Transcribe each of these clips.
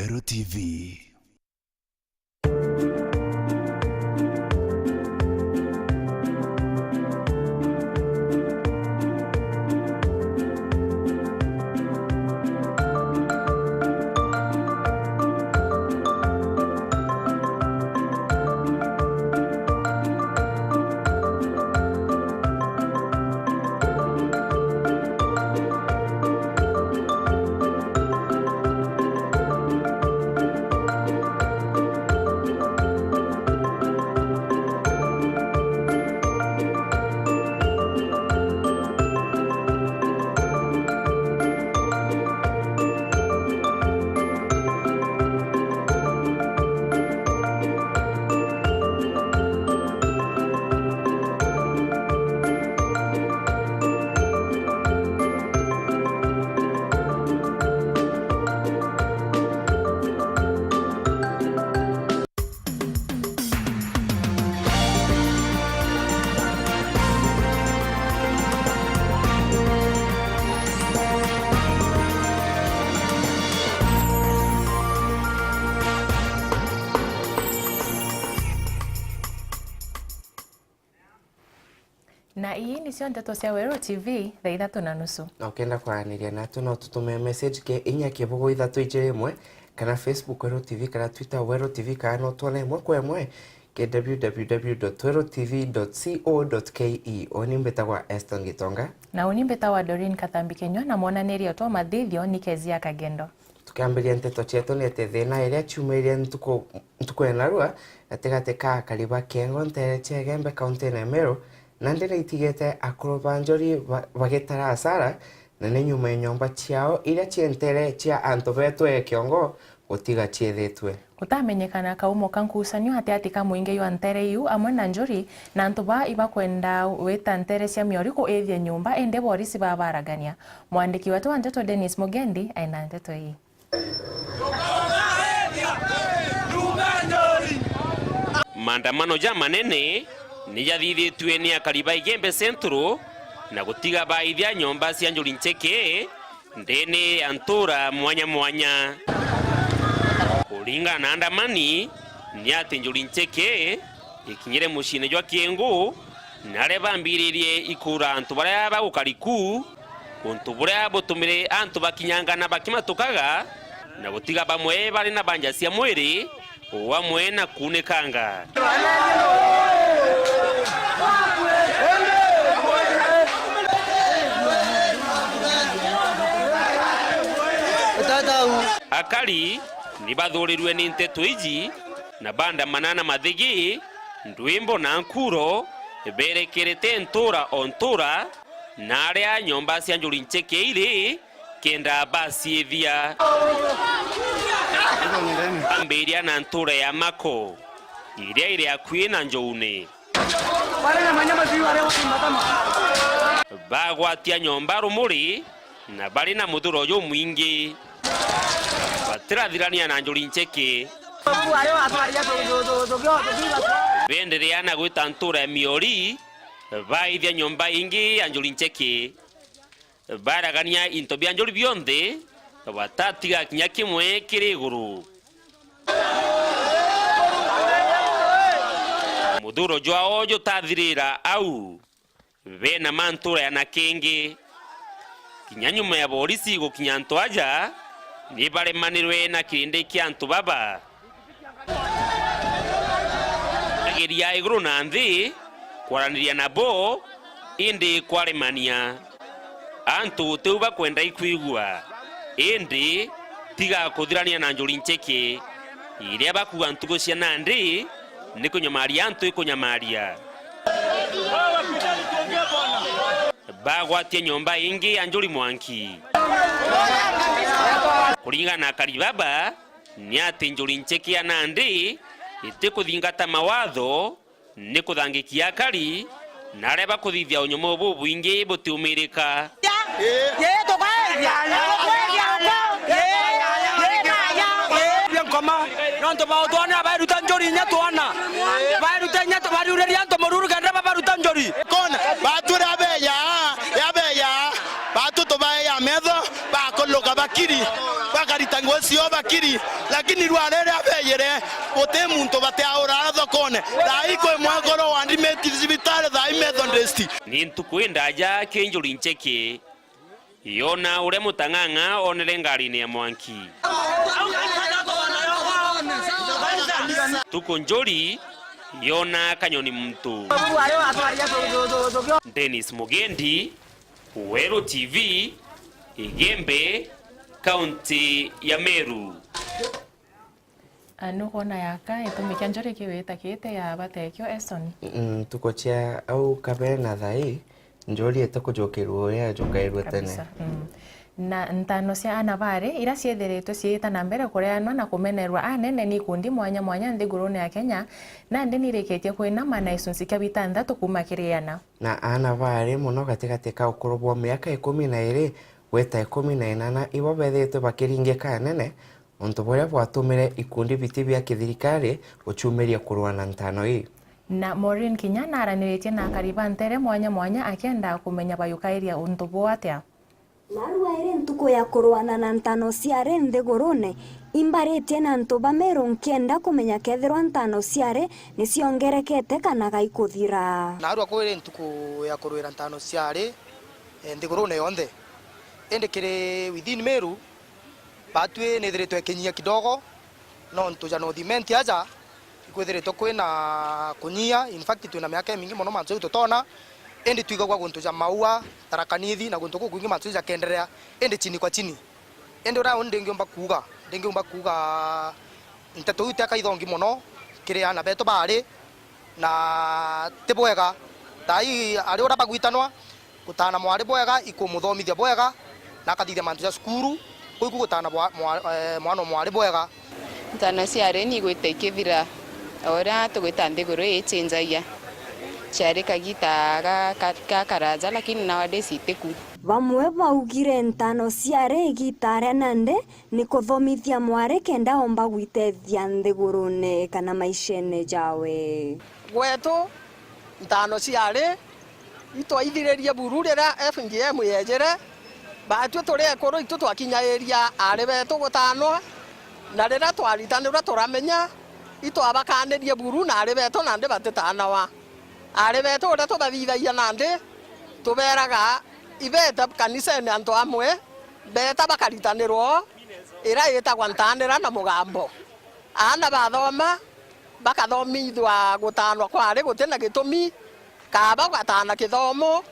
Wero TV. Na hii ni sio ndeto cia Wero TV thaa 3:30. Na ukenda kwaranĩria natu no tutume message ke inya kibugo 321 kana Facebook Wero TV kana Twitter Wero TV kana no tuone mwe kwa mwe ke www.werotv.co.ke. Oni mbetagwa Eston Gitonga na oni mbetagwa Doreen Katambi Kenywa na mwananirio to mathithio ni Kezia Kagendo. Tukiambiria nteto cietu ni ati thina iria ciumeirie ntuko enarua atigate ka Kariba Kengo ntere Chegembe kaunti na Meru na ndira itigete akuru banjori bagitara asara na ni nyuma nyomba ciao iria cientere cia antu betwe kiongo gutiga ciethetwe utamenyekana kaumo kankusanyo ati kamuinge yo antere yu amwe na njori na antu ba iba kwenda weta antere cia mioriko ethie nyumba ende borisi babaragania. Mwandiki wetu wa ndeto Dennis Mugendi aina ndeto hii. Maandamano ja manene ni yathithitwe ni Kariba Igembe Centro na gutiga baithia nyomba cia Njuri Ncheke ndene antura mwanya mwanya. Kuringa na andamani ni ati Njuri Ncheke ikinyire mucine jwa Kiengo nare bambiririe ikura antu baria bagukariku kuntu buria butumire antu bakinyangana bakimatukaga na gutiga bamwe bari na banja cia mwiri wamwe na kunekanga. Akari ni bathurirwe ni nteto iji na banda manana mathigi ndwimbo na nkuro berekerete ntura ontura na aria nyomba cia Njuri Ncheke iri kenda basi ethia ambiria na ntura ya Mako iria iri akwi na Njoune bagwatia nyomba rumuri na bari na muthuro yo mwingi batirathirania na Njuri Ncheke bendereana gwita ntura ya miori baithia nyomba ingi ya Njuri Ncheke baragania into bia Njuri bionthe batatiga kinya kimwe kiri iguru. Muthuro jwao jotathirira au bena mantura ya nakenge kinya nyuma ya borisi gukinya antu aja ni baremanirwe na kirinde kia antu baba ageria iguru na nthi kwaraniria nabo indi kwaremania antu teuba kwenda ikuigua indi tiga kuthirania na Njuri Ncheke iria bakuga ntugo cia Nandi ni kunyamaria antu ikunyamaria bagwatie nyomba ingi ya Njuri Mwanki kuringa na Karibaba ni ati Njuri Ncheke ya Nandi ite kuthingata mawatho ni kuthangikia Kari na areba kuthithia unyomo bubu ingi butiumirika koma nonto bautwana baruta Njuri nyatwana baruta nyatwa barureria anto mururu kanda baruta Njuri kona batura beya ya beya batuto baya medho bakoloka bakiri bakarita ngocio bakiri lakini rwarere abeyere bote muntu bateaura thokone raiko mwagoro wandi metisibitare thai Methodist ni ntukwenda ja kenjuri ncheke yona ure mutang'ang'a onere ngari-ini ya mwanki tuko njori yona kanyoni mtu Dennis Mugendi, Wero TV, Igembe, kaunti ya Meru. Anu kona yaka itumika njori kiweta kite ya batekyo Eston. Tuko chia au kabe na thai njori etakujokerwo ya jokairwe tene. Na ntano cia anabare ira ciethiritwe ciita na mbere kureanwa na kumenerwa anene ni kundi mwanya mwanya nthigurune ya Kenya na ndi nirikitie kwinama na icunci kia bitandatu kuma kiriana na anabare muno gatigati ka ukurubwo miaka 12 gweta 18 ibo bethitwe bakiringika anene untu buria bwatumire ikundi biti bia kithirikari guchumiria kurwana ntano hii na Maureen Kinyana araniritie na kariba ntere mwanya mwanya akienda kumenya bayukairia untu bwatia narua ere ntuko ya kurwana na ntano ciare nthigurune imbarĩtie na antu ba Meru nkienda kumenya kethirwa ntano ciare ni ciongerekete kana gaikuthira narua kwire ntuko ya kurwira ntano ciare nthigurune yonthe ende kire within Meru batwe nithiritwe kinyia kidogo no ntuja no thimenti aja ikwithiritwe kwina kunyia in fact twina miaka mingi muno manzo tutona ende tuigagwa guntuja maua tarakanithi na guntuko kwingi manzo kenderea ende chini kwa chini ende ura ndengiomba kuga ntatu utaka ithongi muno kiria na beto bari na tibwega tai ari ura bagwitanwa gutana mwari bwega ikumuthomithia bwega na kathithia mantu ya skuru kuiku gutana mwana mwari bwega ntano ciare ni gwite ikithira ora tugwita nthiguru ichinjagia ciare kagita karaja lakini nowadays itiku bamwe baugire ntano ciare igitare nande ni kuthomithia mware kenda omba gwitethia nthigurune kana maishene jawe gwetu ntano ciare itwaithiririe bururira FGM yejere batwe turi ekoro itu twakinyairia ari betu gutanwa na rira twaritanira turamenya itwabakanirie buru na ari betu nande batitanawa ari betu ura tubathithagia nande tuberaga ibeta kanisani antu amwe beta bakaritanirwo ira yetagwa ntanira na mugambo ana bathoma bakathomithwa gutanwa kwari gutina gitumi kaba gatana kithomo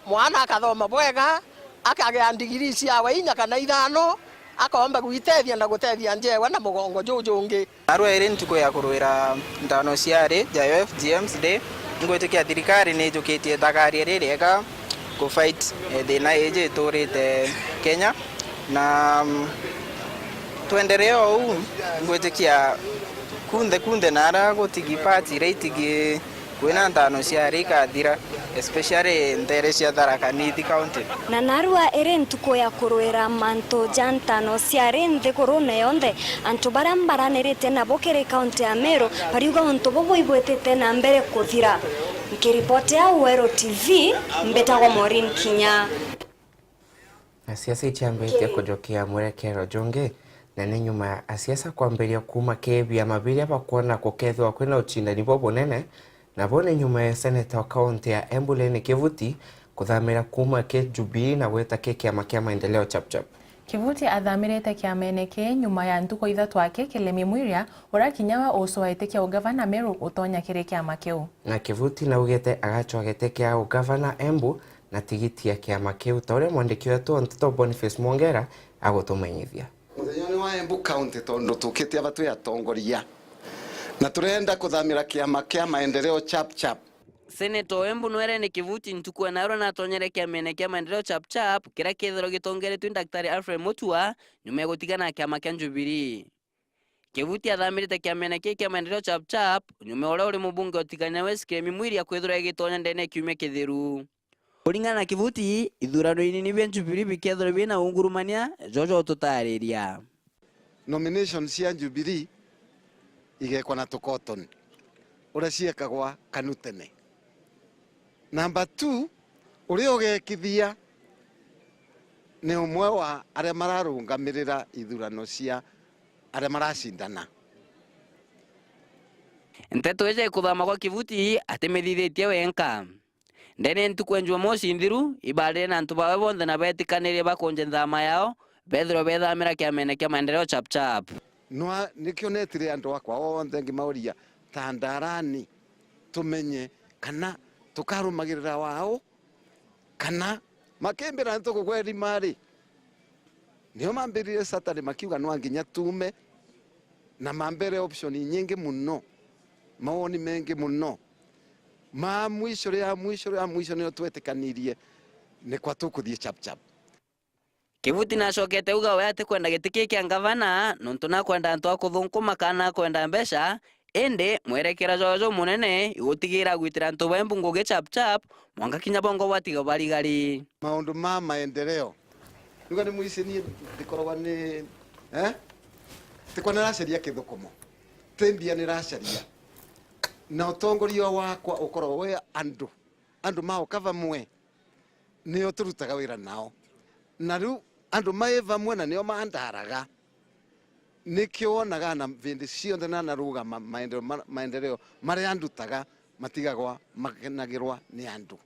mwana akathoma bwega akagea ndigiri ciawe inya kana ithano akomba gwitethia na gutethia njewa na mugongo jujungi arwa iri ntuko ya kurwira ntano ciari ja FGM's day ngwitikia thirikari ni jukitie thakari rirega ku fight thina ije turite Kenya na tuendelee ou ngwitikia kunde nara gutigi party raitigi kwina ntano ciari kathira especially ntere cia Tharaka Nithi county na narua ere ntuko ya kurwira manto jantano ciare nthigurune yonthe antu baria mbaranirite nabo kiri county ya Meru bariuga untu bobo ibwetete na mbere kuthira nkiripotea Wero TV mbetagwo Maureen Kinya asiasa ichambite kujokia mwerekero jonge na ni nyuma ya asiasa kwambiria kuma kebia mabiria bakuona kukethwa kwina uchindani bobo nene na bone nyuma ya seneta wa kaunti ya Embu Lene Kivuti kuthamira kuma ke Jubilee na gweta ke kiama kia maendeleo chapchap. Kivuti athamirite kiamene ke nyuma ya ntuko ithatu ake Kilemi Mwiria urakinyawa ucoete kia ugavana Meru utonya kiri kiama kiu. Na Kivuti na ugete agachwagete kia ugavana Embu na tigiti ya kiama kiu tore mwandiki wetu Ntuto Boniface Mwongera agutumenyithia. Muthenya wa Embu County tondu tukite abatu ya tongoria na turenda kuthamira kiama kia maendeleo chapchap. Senator Embu Nwere Kivuti ntukua naro na tonyere kiamene kia maendeleo chapchap kira kethero gitongeretwe Daktari Alfred Mutua nyuma ya gutigana kiama kia Jubilee. Kivuti athamirite kiamene kia maendeleo chapchap nyuma ora uri mubunge utigana West Kilemi Mwiria kwethura gitonya ndene kiume kithiru. Kuringana na Kivuti ithurano-ini ni bia Jubilee bikethero bina ungurumania jojo tutariria. Nomination cia Jubilee igekwa na tukotoni ura ciekagwa kanutene. Number 2 uri ugekithia nĩ ũmwe wa arĩa mararũngamĩrĩra ithurano cia arĩa maracindana. Nteto eje kuthama kwa kivuti atemethithĩtie wenka ndene ntuku enjwa moci nthiru ibare na ntu bawe bonthe na betikanĩrie bakonje nthama yao bethiro bethamĩra kĩamene kĩa maendeleo chapchap. Nĩkĩo netire andũ akwa othe ngĩmauria ta ndarani tumenye kana tukarũmagĩrĩra wao kana makembera ntukugweri mari nĩo mambĩrire Saturday makiuga no nginya tume na mambere option nyingi muno mawoni mengi muno ma mwisho nĩo twetikanirie nĩ kwa tukuthie chapchap. Kivuti nacokete uga we ati kwenda gĩtĩ kĩa ngavana nontu na kwenda antu akuthũnkũma kana kwenda mbeca ende mwerekera jojo munene igutigira gwitira antu bembu ngugi chapchap mwanga kinya bongo watiga barigari maundu ma maendeleo nuga ni muicenie ndikorwa ni tikwana racaria kithukumo tembia ni racaria na utongoria wakwa ukorwo we andu mao kavamwe nio turutaga wira nao na riu andu maeva mwe na nio mandaraga nikio wonaga na vindi cionthe na naruga maendeleo maria andutaga matigagwa makenagirwa ni andu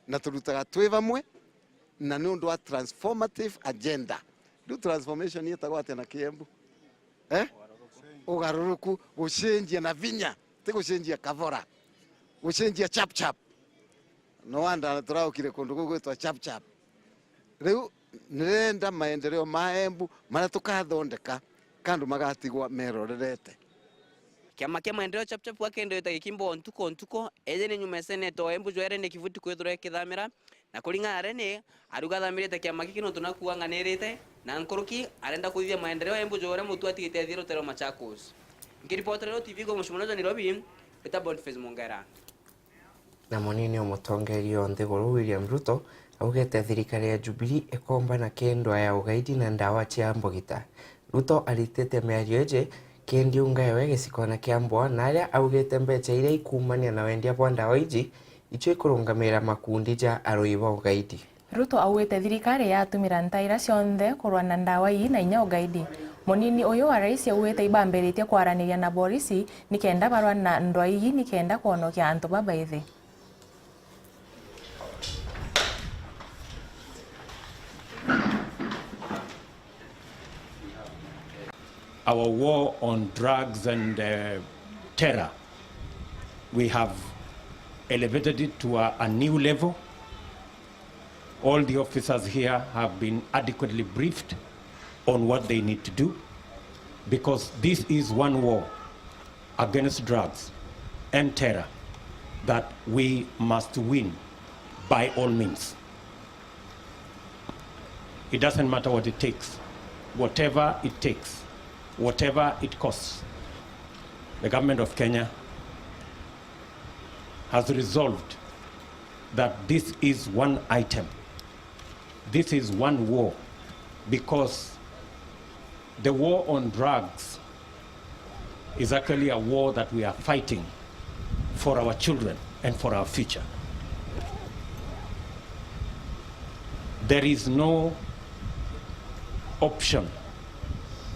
na turutaga twi vamwe na ni undu wa transformative agenda. Riu transformation yetagwa atia na Kiembu ugaruruku gucenjia na vinya ti gucenjia kavora gucenjia chapchap no wanda turaukire kundu gugwitwa chapchap. Riu nirenda maendeleo ma Embu maria tukathondeka kandu magatigwa merorerete. Kiama kia maendeleo chapchap wakendo yetagikimbo ntuko eje ni nyume seneto Embu jwere ne kivuti kwithura kithamira na kuringa arene aruga thamirite kiama kino tunakuanganirite na nkuruki arenda kuithia maendeleo Embu jwere mutu atigite thiro tero Machakos. Ngiripotra TV go mushumunoza Nairobi Peter Boniface Mongera. Na munini umutongerio Nthiguru William Ruto augete thirikari ya Jubilee ikomba na kendo ya ugaidi na ndawa cia mbogita. Ruto aritete miario eje kendi ungaewe gĩciko kĩa Mbwa na aria augete mbeca iria ikumania na wendia bwa ndawa iji icho ikurungamira makundi ja arui ba ugaidi. Ruto augete thirikari yatumira ntaira cionthe kurwa na ndawa ii na inya ugaidi. Munini uyu wa rais augete ibambiritie kwaraniria na borisi nikenda barwa na ndwa ii nikenda kuonokia antu babaithi. Our war on drugs and terror, we have elevated it to a new level. All the officers here have been adequately briefed on what they need to do, because this is one war against drugs and terror that we must win by all means. It doesn't matter what it takes, whatever it takes, whatever it costs. The government of Kenya has resolved that this is one item. This is one war, because the war on drugs is actually a war that we are fighting for our children and for our future. There is no option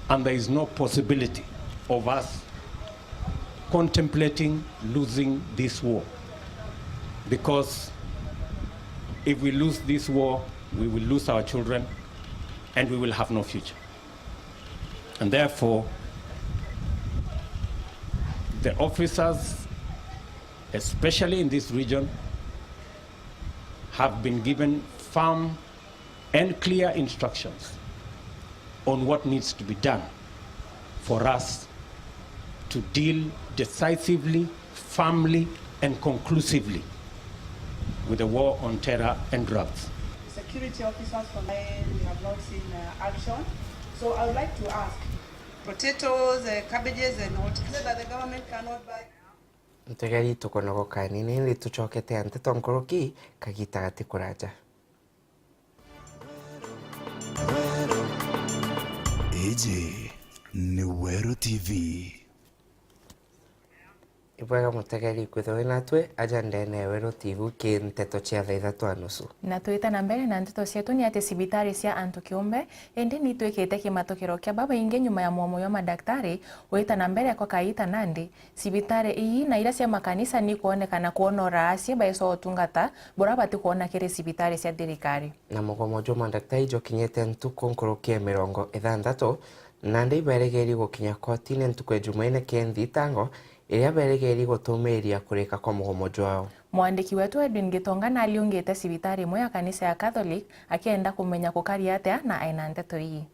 and there is no possibility of us contemplating losing this war, because if we lose this war, we will lose our children and we will have no future. And therefore, the officers, especially in this region, have been given firm and clear instructions on what needs to be done for us to deal decisively, firmly, and conclusively with the war on terror and drugs. Security officers from there, we have not seen action. So I would like to ask, potatoes, cabbages and all, that the government cannot buy. Ntegeri tukonogo kanini ni tuchokete ante tonkoroki kagita gati kuraja. Eje ni Wero TV. ibwega mutegeri kwithwe natwe aja ndene wero tivu ki nteto cia thaa 3:30 na twita na mbere na nteto cietu ni ati cibitari cia antu kiumbe indi ni twikite kimatokero kia baba inge nyuma ya mwomo ya madaktari wita na mbere kwa kaita Nandi cibitari ii na ira cia makanisa ni kuonekana kuonora acie baiso otungata bora bati kuona kiri cibitari cia thirikari na mugomo jo madaktari jo kinyete ntuko nkorokia 60 Nandi beregeri gukinya kotini ntuko Jumaine kendi tango iria beregeri gutumiria kurika kwa mugomo jwao. Mwandiki wetu Edwin Gitonga na aliongete cibitari imwe ya kanisa ya Catholic akienda kumenya kukaria atia na aina nteto ii.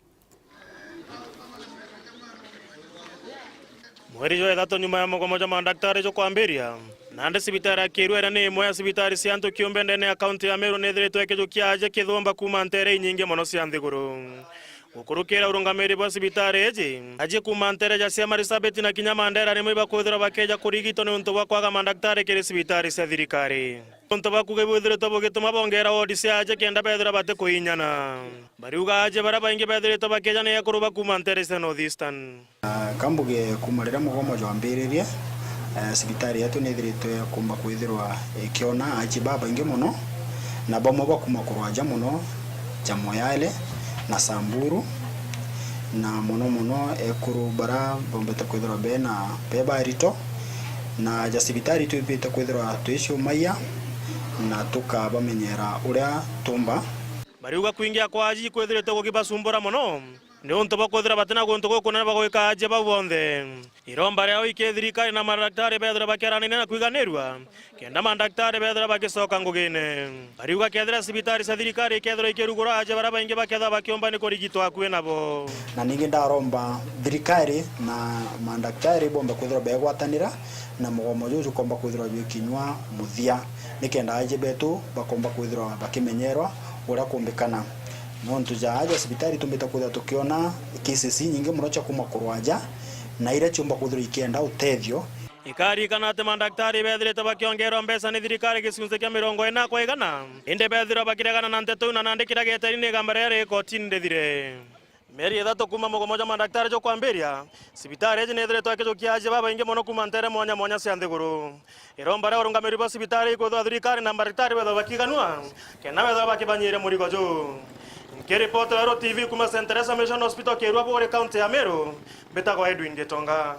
Mweri jo ethatu nyuma ya mugomo jwa madaktari jo kwambiria Nandi cibitari ya Kirwera ni imwe ya cibitari cia antu kiumbe ndene ya kaunti ya Meru nethiritwe kijukia aje kithomba kuma ntere nyingi muno cia nthiguru ukurukira urungamiri bwa cibitari eji aje kuma ntere cia Marisabeti na kinya Mandera rimwe bakuthira bakeja kurigito ni untu bwa kwaga madaktari kiri cibitari cia thirikari untu bwa kugebuthiritwe bugituma bongera wodi cia aje kenda bethira bate kuinyana bariuga aje bara baingi bethiritwe bakeja ni yakuruba kuma ntere cia Northeastern kambuge kumarira mugomo jwambiririe cibitari yetu nethiritwe kumba kwithirwa ikiona aje baba ingi muno na bomo bakuma kurwaja muno Jamoyale na Samburu na muno ekuru bara bombeta kwithirwa be na beba rito na jasibitari tu bita kwithirwa tuicio maya na tuka bamenyera uria tumba bariuga kuingia kwa aji kwithirite gukibasumbura muno ni untu bakuthira batena guntu gukuna bagwika aje babonthe iromba reo ikethirikari na madaktari bethira bakeranine na kwiganirwa kenda madaktari bethira bagicoka ngugine bariuga kethira cibitari cia thirikari kethira ikirugura aje bara baingi baketha bakiomba ni kurigitwa akue nabo na ningi ndaromba thirikari na madaktari bomba kwithira begwatanira na mugomo juju komba kwithira bikinywa muthia nikenda aje betu bakomba kwithira bakimenyerwa ura kumbikana nontu aja cibitari tumbita kuthira tukiona cases nyingi muno cha kuma kurwaja na ire chumba kuthira ikienda utethio ikari kana ate madaktari bethirite bakiongerwa mbeca ni thirikari gicunze kia 40 kwa igana inde bethira bakiregana na nteto na nandikira geteri-ini gambara ya rekoti ndethire meri ethatu kuma mugomo jwa madaktari jo kwambiria cibitari eji nethiritwe kijukia aje baba ingi muno kuma ntere mwanya cia nthiguru iromba ria urungamiri bwa cibitari kwithwa thirikari na madaktari betha bakiganua kena betha bakibanyire murigo jo Kiripoti ya TV kuma St. Teresa Mission Hospital Kirwa Bore County ya Meru betagwa Edwin Gitonga.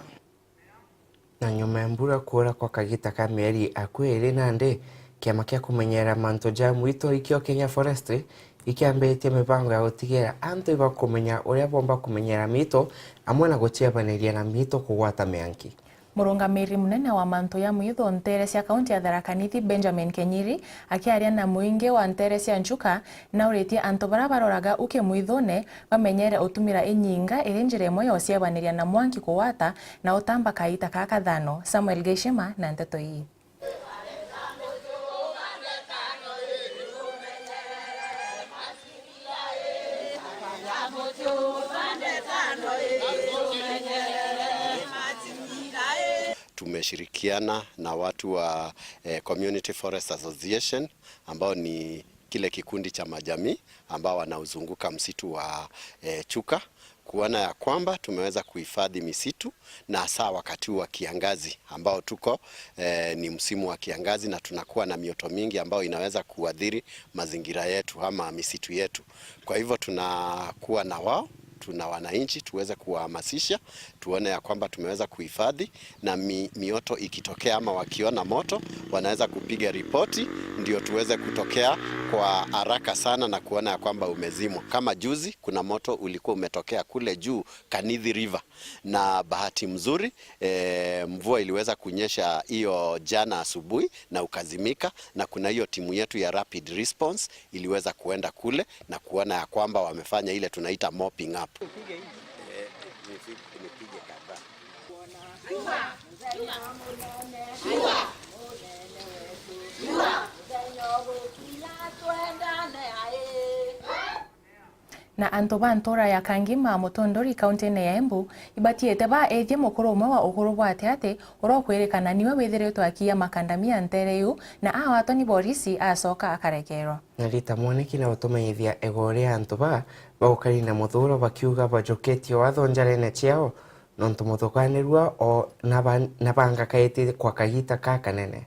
Na nyuma ya mbura kuura kwa kagita ka mieri akwiri Nandi kiama kia kumenyera manto ja mwito ikio Kenya Forestry ikiambitie mibango ya gutigera antu iba kumenya uria bomba kumenyera mito amwe na guchiabaniria na mito kugwata mianki. Murungamiri munene wa manto ya mwitho ntere cia kaunti ya Tharaka Nithi Benjamin Kenyiri akiaria na muingi wa ntere cia Nchuka na uritie antu bara baroraga uke mwithone bamenyere utumira inyinga iri njira imwe ya uciabaniria na mwanki kuwata na utamba kaita ka kathano. Samuel Geshima na nteto hii. Tumeshirikiana na watu wa Community Forest Association ambao ni kile kikundi cha majamii ambao wanauzunguka msitu wa Chuka kuona ya kwamba tumeweza kuhifadhi misitu na hasa wakati wa kiangazi ambao tuko ni msimu wa kiangazi na tunakuwa na mioto mingi ambao inaweza kuadhiri mazingira yetu ama misitu yetu. Kwa hivyo tunakuwa na wao, tuna wananchi tuweze kuwahamasisha tuone ya kwamba tumeweza kuhifadhi na mioto ikitokea ama wakiona moto wanaweza kupiga ripoti ndio tuweze kutokea kwa haraka sana na kuona ya kwamba umezimwa. Kama juzi kuna moto ulikuwa umetokea kule juu Kanithi River na bahati mzuri mvua iliweza kunyesha hiyo jana asubuhi na ukazimika, na kuna hiyo timu yetu ya rapid response iliweza kuenda kule na kuona ya kwamba wamefanya ile tunaita mopping up. Na antu ba ntora ya Kangima Mutondori kaunti ya Embu ibatiete ba ethie mukuru umwe wa ukuru bwa ate urokwerekana niwe withiritwe akia makandamia ntereyu na awatoni borisi acoka akarekerwa. Na rita mwaniki na utumenyithia egore antu ba bagukari na muthuro bakiuga bajoketio watho njarene ciao nontu muthukanirua o nabanga kaiti kwa kagita kakanene.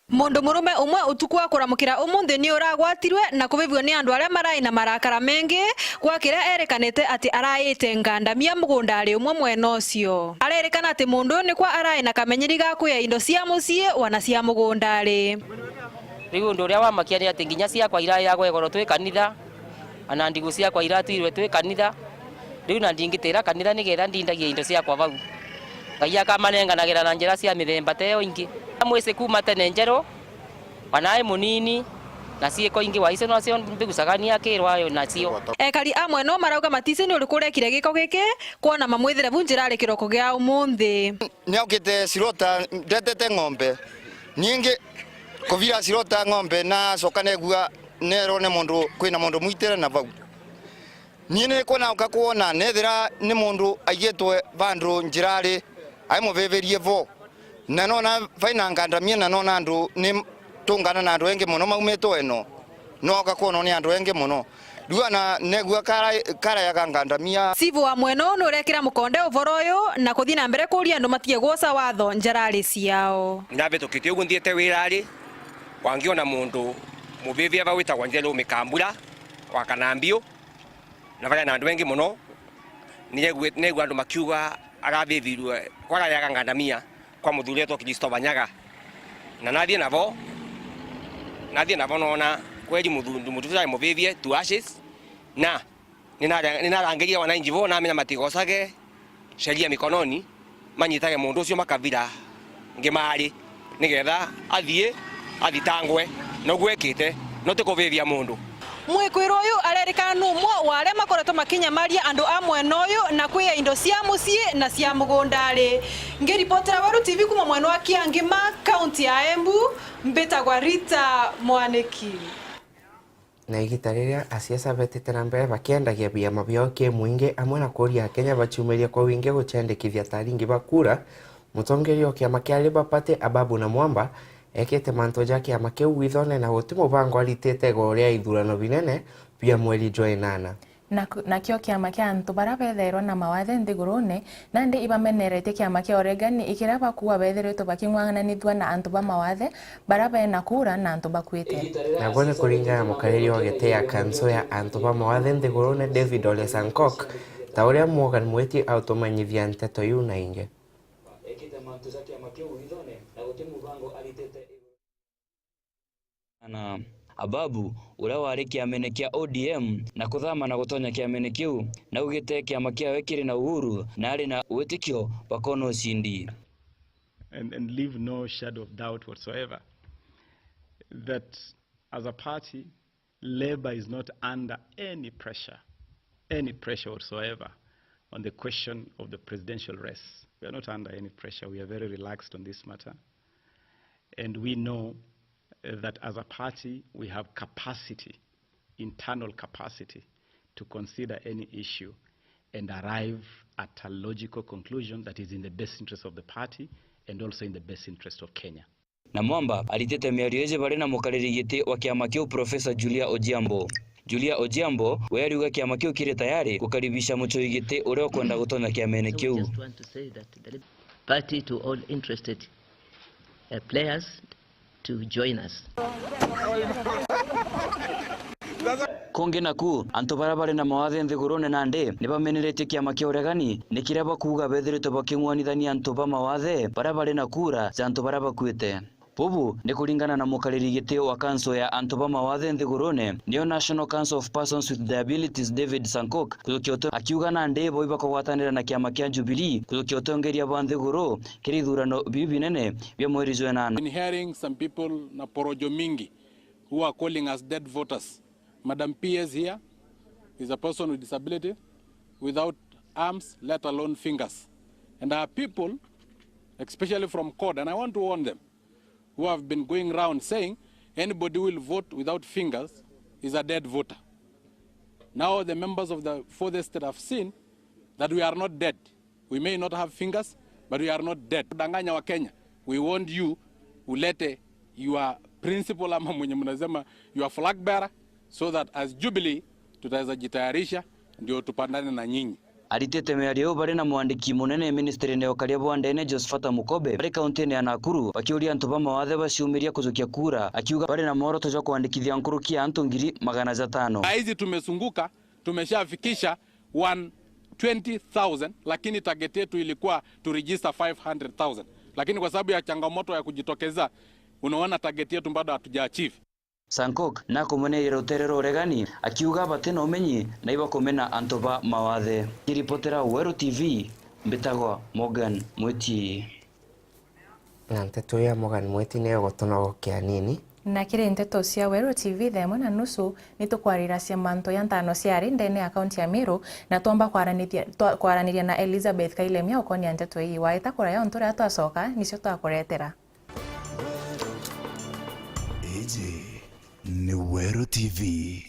Mundu murume umwe utuku wa kuramukira umuthi ni uragwatirwe na kubibio ni andu aria marai na marakara mengi gwakira erekanite ati araite ngandamia mugunda ari umwe mwena ucio. Arerekana ati mundu ni kwa arai na kamenyeri ga kuya indo cia mucie wana cia mugunda ari. Riu ndu uria wamakia ni ati nginya cia kwa ira ya gwegoro twi kanitha ana ndigu cia kwa ira tuirwe twi kanitha. Riu na ndingitira kanitha ni getha ndindagia indo cia kwa vau. Ngai akamanenganagira na njira cia mithemba teo ingi. Mwese kuma tene njero wanae munini na cieko ingi wa icio nacio mbigusagania akirwa yo nacio. Ekari amwe no marauga matise ni uri kurekire giko giki kuona mamwithire bunjira ari kiroko gia umuthi. Ni aukite sirota ndetete ng'ombe nyingi kovira sirota ng'ombe na sokane gua nero ne mundu kwina mundu muitire na vau. Nini kona ukakuona nethira ni mundu aiyetwe vandu njirari ai muveverie vo. Na nona faina ngandamia na nona andu ni tungana na andu engi muno maumeto eno no gakono ni andu engi muno duana negua kara ya ngandamia sivu wa mweno no rekira mukonde uvoro uyu na kuthi na mbere kuria andu matie gwoca watho njarari ciao nabe tukite ugu ndiete wirari wangiona mundu mubivia bawita wanjelo mikambura kwa kanambio na baya na andu engi muno negua andu makiuga arabivirwe kwa ya ngandamia kwa muthuri etwo Kristo Banyaga na nathie nabo nona kweli muthuri muvivie to ashes na ninarangiria wananchi vo na menya matigocage sheria mikononi manyitage mundu ucio makavira ngimari nigetha athitangwe no gwekite no tikuvivia mundu. Mwikwiro uyu arerikana numwe wa aria makoretwo makinyamaria andu amwe noyu na kwiya indo cia mucie na cia mugundari. Ngiripotera Waru TV kuma mwena wa Kiangima, kaunti ya Embu, mbitagwa Rita Mwaniki. Na igita riria asiasa betete na mbere bakiendagia biama biao kimuingi amwe na kuria Kenya bachumeria kwa wingi guchendekithia taringi bakura mutongerio kiama kia Labour Party Ababu na Mwamba ekete manto ja kiama kiu withone na guti mubango aritete goria ithurano binene bia mweri Joinana. Na kio kiama kia antu bara betherwa na mawathe nthigurune nandi ibamenerete kiama kia Oregani ikiraba kuwa betherete baking'wanganithwa na antu ba mawathe bara bena kura na antu bakwite. Na bone kuringana mukariri wa gete ya kanso ya antu ba mawathe nthigurune David Ole Sankok ta uria Morgan Mweti automanyithia nteto yu na inge. Ekite manto za kiama kiu withone na guti mubango aritete na Ababu uria wari kiamene kia ODM na kuthama na gutonya kiamene kiu na ugite kiama kiawe kiri na uhuru na ari na witikio bakono cindi and leave no shadow of doubt whatsoever that as a party Labour is not under any pressure whatsoever on the question of the presidential race. We are not under any pressure. We are very relaxed on this matter, and we know that as a party we have capacity, internal capacity, to consider any issue and arrive at a logical conclusion that is in the best interest of the party and also in the best interest of Kenya. Na Mwamba alitete miario ije bari na mukariri giti wa kiama kiu Professor Julia Ojiambo we ariuga kiama kiu kiri tayari kukaribisha muchoi giti uria kwenda gutonya kiamene kiu. Party to all interested players to join us. Konge naku antu barabare na mawathe nthigurune nande nibameneretie kiama kia Oregani nikiraba kuuga betherete baking'wanithania antu ba mawathe barabare na kura za antu baraba kwite. Bubu ni kulingana na mukariri giti wa kanso ya antu ba mawathe nthigurune niyo National Council of Persons with Disabilities David Sankok kuzukioto akiuga nande bo ibakogwatanira na kiama kia Jubilee kuzukiotongeria ba nthiguru kiri thurano bibi nene bya mweri Joinana. Been hearing some people na porojo mingi who are calling us dead voters. Madam P.S. here is a person with disability without arms, let alone fingers. And our people, especially from CORD, and I want to warn them, who have been going around saying anybody who will vote without fingers is a dead voter. Now the members of the fourth estate have seen that we are not dead. We may not have fingers, but we are not dead. Danganya wa Kenya, we want you ulete your principal ama mwenye mnasema your flag bearer, so that as Jubilee tutaweza jitayarisha ndio tupandane na nyinyi. aritete miario bari na mwandiki munene ministry ne okaria bwandene Josephat Mukobe bari kaunti ya Nakuru bakiuria antu ba mawathe baciumiria kuzukia kura akiuga bari na moroto jo kuandikithia nkurukia antu 500,000. Hizi tumesunguka tumeshafikisha 120,000 lakini target yetu ilikuwa to register 500,000, lakini kwa sababu ya changamoto ya kujitokeza unaona target yetu bado hatujaachieve. Sankok na kumene roterero regani akiuga batena umenyi na iba kumena antoba mawathe. Kiripotera Weru TV mbitagwa Morgan Mweti. Na nteto ya Morgan Mweti ne gotona kia nini na kire nteto cia Weru TV themo na nusu nitukwarira cia manto ya ntano ciari ndene akaunti ya Meru na twamba kwaraniria na Elizabeth Kailemia ukonia nteto hii waita kura yo ntura twacoka nicio twakuretera. Ni Weru TV.